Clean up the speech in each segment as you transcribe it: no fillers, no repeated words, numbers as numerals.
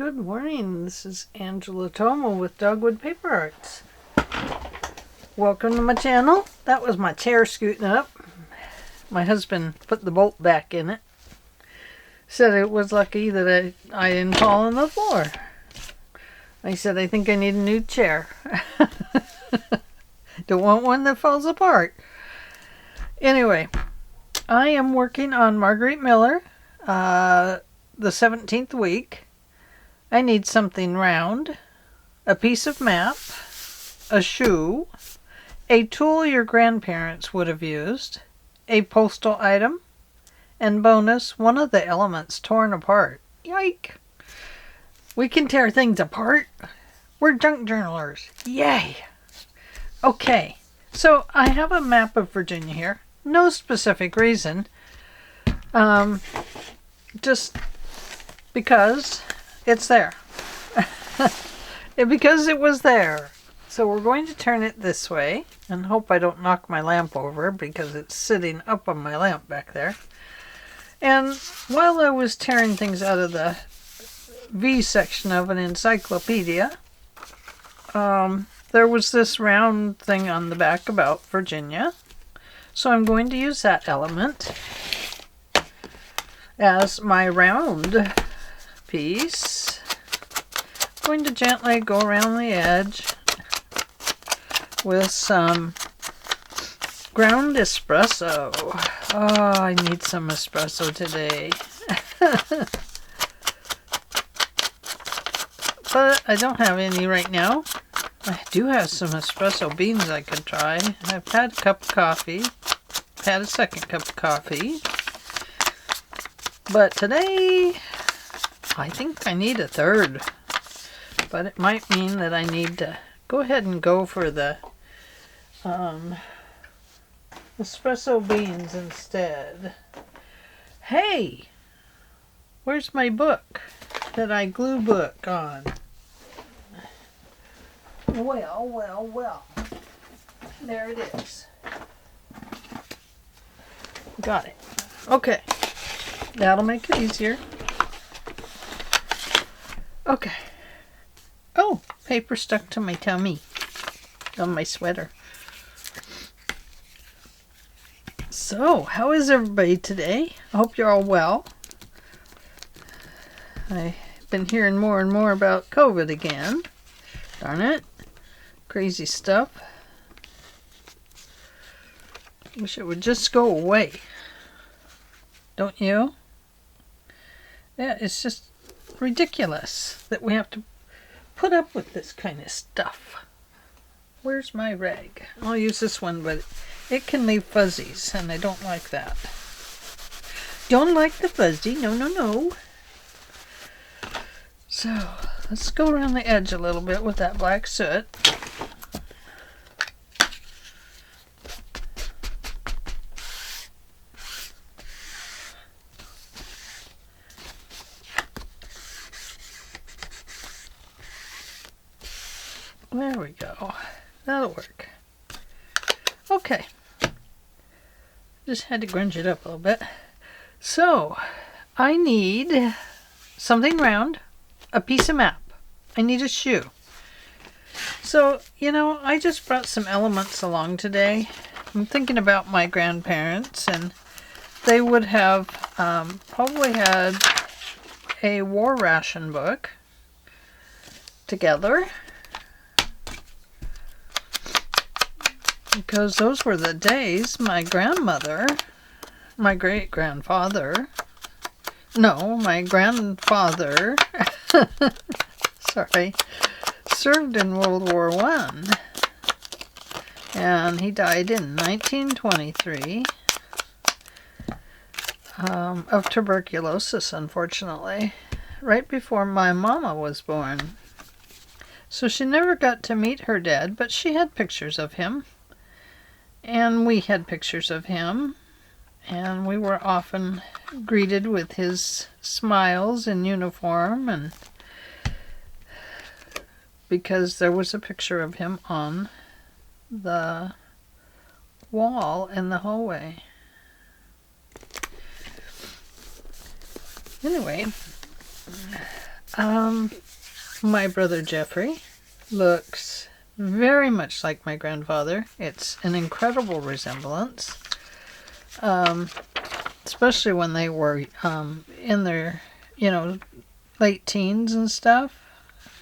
Good morning. This is Angela Thoma with Dogwood Paper Arts. Welcome to my channel. That was my chair scooting up. My husband put the bolt back in it. Said it was lucky that I didn't fall on the floor. I said, I think I need a new chair. Don't want one that falls apart. Anyway, I am working on Margarete Miller, the 17th week. I need something round, a piece of map, a shoe, a tool your grandparents would have used, a postal item, and bonus, one of the elements torn apart. Yike! We can tear things apart. We're junk journalers. Yay! Okay, so I have a map of Virginia here. No specific reason. Just because it's there. Because it was there. So we're going to turn it this way and hope I don't knock my lamp over because it's sitting up on my lamp back there. And while I was tearing things out of the V section of an encyclopedia, there was this round thing on the back about Virginia. So I'm going to use that element as my round piece. I'm going to gently go around the edge with some ground espresso. Oh, I need some espresso today. But I don't have any right now. I do have some espresso beans I could try. I've had a cup of coffee. Had a second cup of coffee. But today, I think I need a third. But it might mean that I need to go ahead and go for the espresso beans instead. Hey! Where's my book that I glue book on? Well. There it is. Got it. Okay. That'll make it easier. Okay. Oh, paper stuck to my tummy on my sweater. So, how is everybody today? I hope you're all well. I've been hearing more and more about COVID again. Darn it. Crazy stuff. Wish it would just go away. Don't you? Yeah, it's just ridiculous that we have to put up with this kind of stuff. Where's my rag? I'll use this one, but it can leave fuzzies, and I don't like that. Don't like the fuzzy. No. So, let's go around the edge a little bit with that black soot. There we go. That'll work. Okay. Just had to grunge it up a little bit. So, I need something round, a piece of map. I need a shoe. So, I just brought some elements along today. I'm thinking about my grandparents, and they would have probably had a war ration book together. Because those were the days my grandmother, my great-grandfather, my grandfather, served in World War I. And he died in 1923 of tuberculosis, unfortunately, right before my mama was born. So she never got to meet her dad, but she had pictures of him. And we had pictures of him, and we were often greeted with his smiles in uniform, and because there was a picture of him on the wall in the hallway. Anyway, My brother Jeffrey looks very much like my grandfather. It's an incredible resemblance, especially when they were in their, late teens and stuff.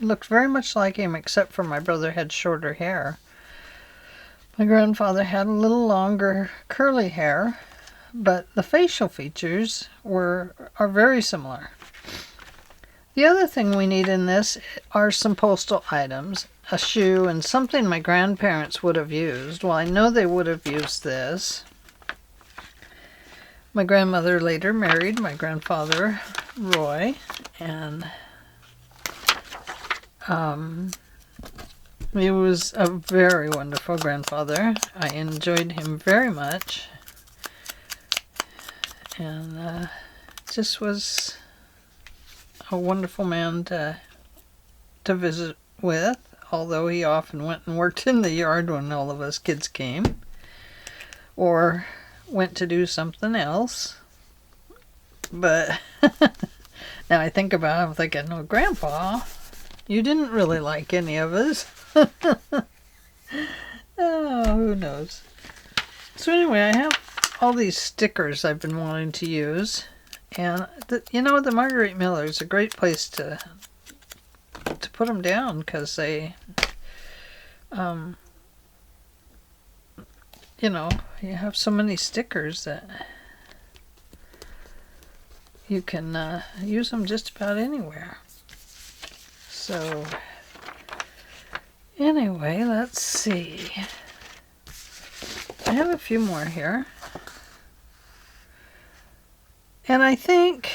Looked very much like him, except for my brother had shorter hair. My grandfather had a little longer curly hair, but the facial features are very similar. The other thing we need in this are some postal items, a shoe, and something my grandparents would have used. Well, I know they would have used this. My grandmother later married my grandfather, Roy, and he was a very wonderful grandfather. I enjoyed him very much, and just was a wonderful man to visit with, although he often went and worked in the yard when all of us kids came, or went to do something else. But now I think about it, I'm thinking, no, Grandpa, you didn't really like any of us. Oh, who knows. So anyway, I have all these stickers I've been wanting to use. And, the Margarete Miller is a great place to put them down, because they, you have so many stickers that you can use them just about anywhere. So, anyway, let's see. I have a few more here. And I think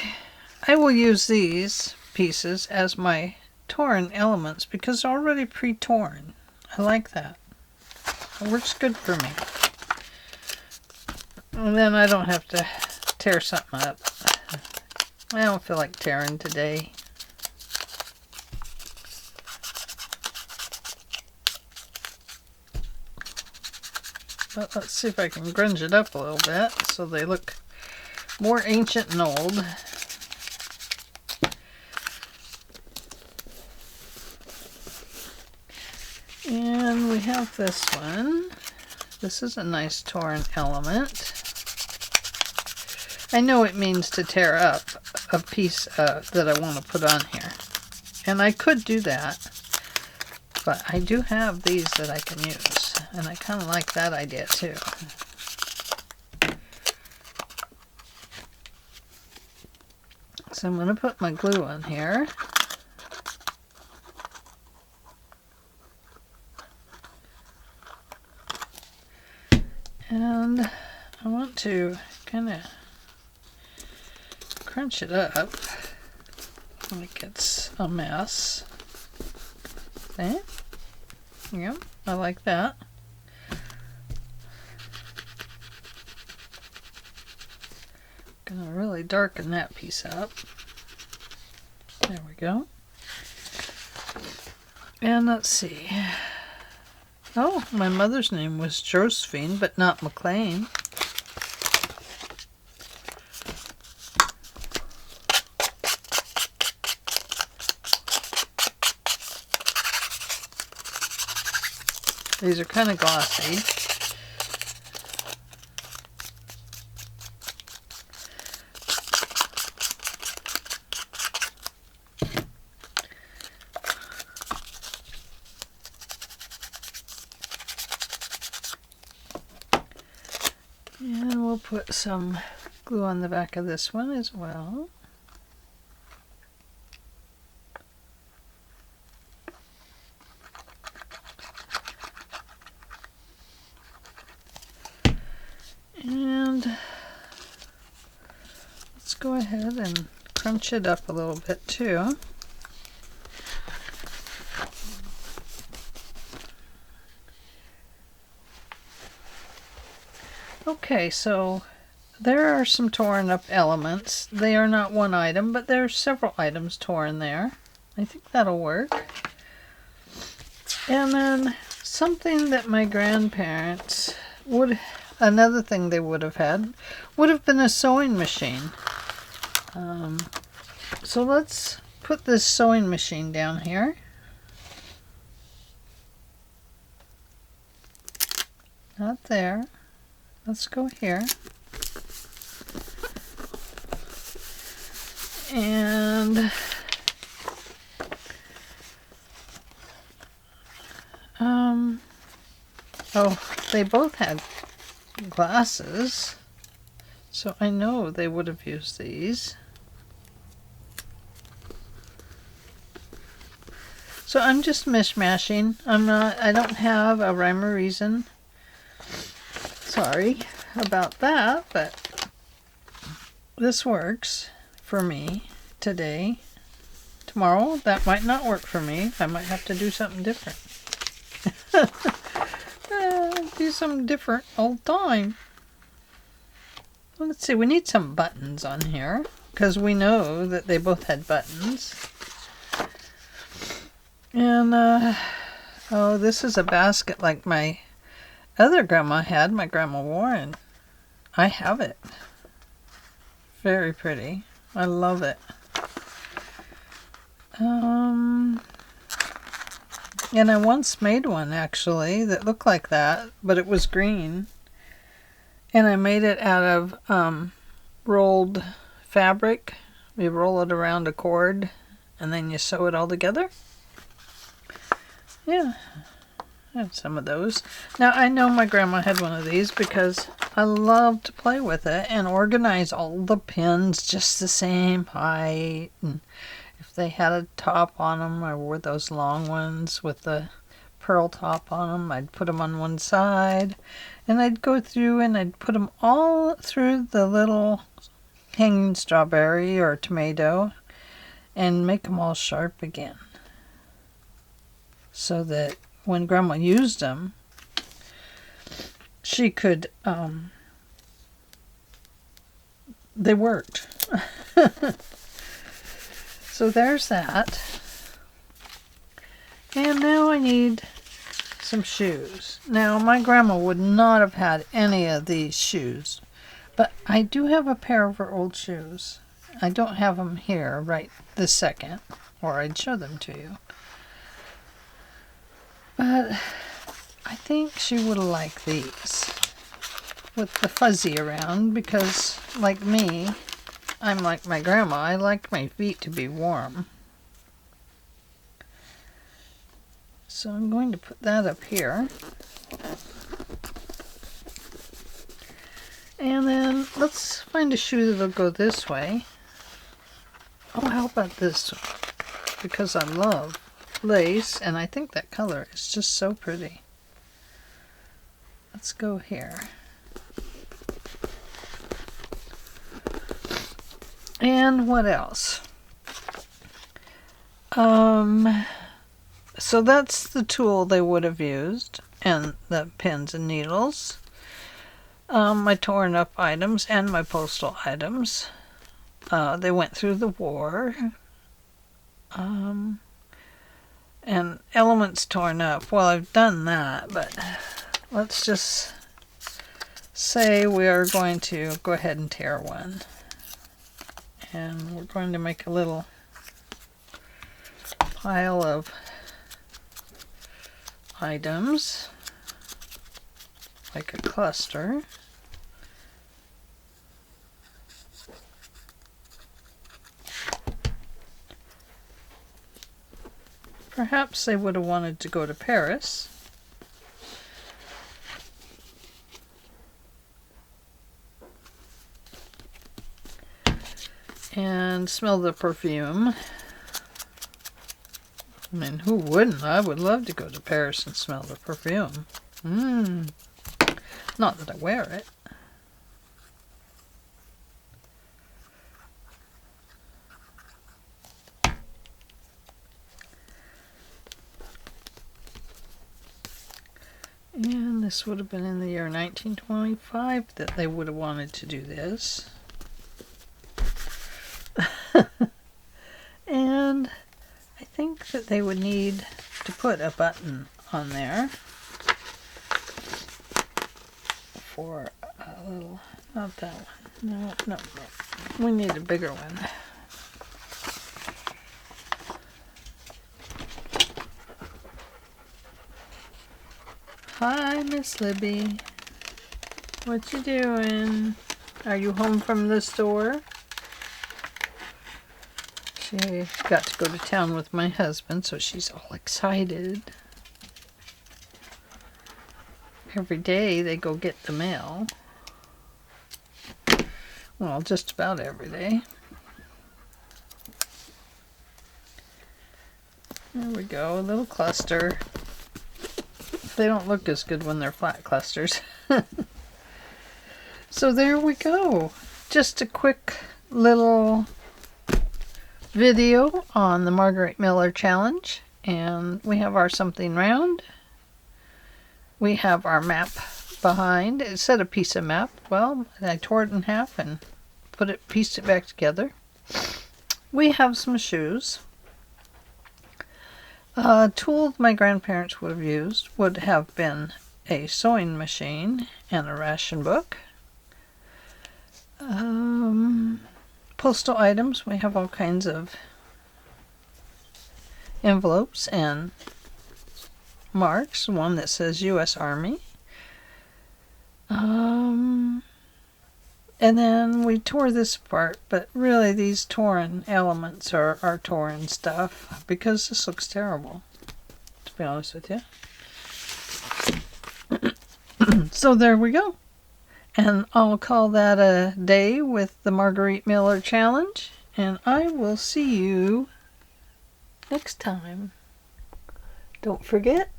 I will use these pieces as my torn elements because they're already pre-torn. I like that. It works good for me. And then I don't have to tear something up. I don't feel like tearing today. But let's see if I can grunge it up a little bit so they look more ancient and old. And we have this one. This is a nice torn element. I know it means to tear up a piece that I want to put on here. And I could do that. But I do have these that I can use. And I kind of like that idea too. So I'm going to put my glue on here. And I want to kind of crunch it up like it's a mess. Okay. Yeah, I like that. Gonna really darken that piece up. There we go. And let's see. Oh, my mother's name was Josephine, but not McLean. These are kind of glossy. And we'll put some glue on the back of this one as well. And let's go ahead and crunch it up a little bit too. Okay, so there are some torn up elements. They are not one item, but there are several items torn there. I think that'll work. And then something that my grandparents another thing they would have had would have been a sewing machine. So let's put this sewing machine down here. Not there. Let's go here. And oh, they both had glasses, so I know they would have used these. So I'm just mishmashing. I don't have a rhyme or reason. Sorry about that, but this works for me today. Tomorrow, that might not work for me. I might have to do something different. Do something different all the time. Well, let's see, we need some buttons on here, because we know that they both had buttons. And, oh, this is a basket like my other grandma had, my Grandma Warren. I have it. Very pretty. I love it. And I once made one, actually, that looked like that, but it was green. And I made it out of rolled fabric. You roll it around a cord, and then you sew it all together. Yeah, I have some of those. Now, I know my grandma had one of these because I love to play with it and organize all the pins just the same height. And if they had a top on them, I wore those long ones with the pearl top on them. I'd put them on one side, and I'd go through and I'd put them all through the little hanging strawberry or tomato and make them all sharp again, so that when Grandma used them, she could, they worked. So there's that. And now I need some shoes. Now, my grandma would not have had any of these shoes, but I do have a pair of her old shoes. I don't have them here right this second, or I'd show them to you. But I think she would have liked these with the fuzzy around, because like me, I'm like my grandma. I like my feet to be warm. So I'm going to put that up here. And then let's find a shoe that'll go this way. Oh, how about this one? Because I love lace, and I think that color is just so pretty. Let's go here. And what else? So that's the tool they would have used, and the pins and needles. My torn up items and my postal items. They went through the war. And elements torn up. Well, I've done that, but let's just say we are going to go ahead and tear one. And we're going to make a little pile of items, like a cluster. Perhaps they would have wanted to go to Paris. And smell the perfume. I mean, who wouldn't? I would love to go to Paris and smell the perfume. Not that I wear it. And this would have been in the year 1925 that they would have wanted to do this. And I think that they would need to put a button on there for a little, not that one, no, we need a bigger one. Hi, Miss Libby. What you doing? Are you home from the store? She got to go to town with my husband, so she's all excited. Every day they go get the mail. Well, just about every day. There we go, a little cluster. They don't look as good when they're flat clusters. So there we go. Just a quick little video on the Margarete Miller challenge. And we have our something round. We have our map behind. It said a piece of map. Well, I tore it in half and pieced it back together. We have some shoes. A tool my grandparents would have used would have been a sewing machine and a ration book. Postal items, we have all kinds of envelopes and marks. One that says U.S. Army. And then we tore this apart, but really these torn elements are torn stuff because this looks terrible, to be honest with you. So there we go. And I'll call that a day with the Margarete Miller challenge, and I will see you next time. Don't forget,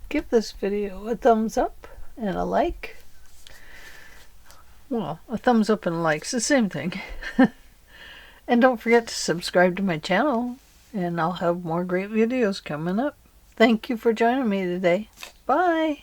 give this video a thumbs up and a like. Well, a thumbs up and a like's the same thing. And don't forget to subscribe to my channel, and I'll have more great videos coming up. Thank you for joining me today. Bye!